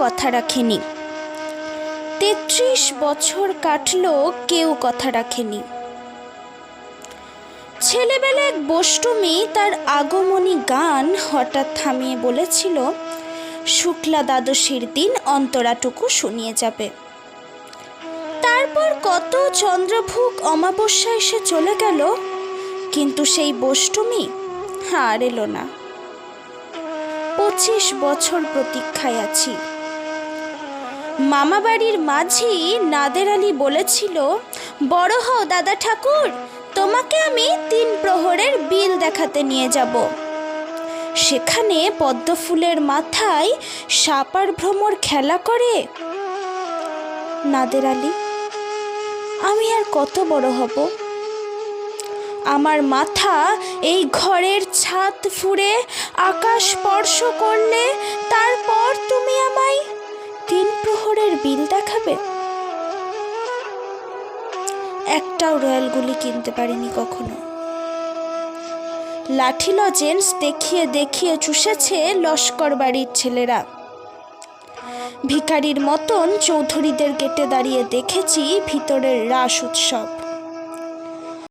কথা রাখেনি। 33 বছর কাটলো, কেউ কথা রাখেনি। ছেলেবেলা এক বষ্টমী তার আগমনী গান হঠাৎ থামিয়ে বলেছিল, শুক্লা দ্বাদশীর দিন অন্তরাটুকু শুনিয়ে যাবে। তারপর কত চন্দ্রভুক অমাবস্যা এসে চলে গেল, কিন্তু সেই বষ্টমী আর এলো না। 25 বছর প্রতীক্ষায় আছি। মামাবাড়ির মাঝি নাদের আলী বলেছিল, বড় হও দাদা ঠাকুর, তোমাকে আমি 3 প্রহরের বিল দেখাতে নিয়ে যাব। সেখানে পদ্মফুলের মাথায় সাপ আর ভ্রমর খেলা করে। নাদের আলী, আমি আর কত বড় হব? আমার মাথা এই ঘরের ছাদ ফুঁড়ে আকাশ স্পর্শ করলে তারপর তুমি আমায় 3 প্রহরের বিল দেখাবে? একটাও রয়্যাল গুলি কিনতে পারিনি কখনো। লাঠি লজেন্স দেখিয়ে দেখিয়ে চুষেছে লস্কর বাড়ির ছেলেরা। ভিখারির মতন চৌধুরীদের গেটে দাঁড়িয়ে দেখেছি ভিতরের রাস উৎসব।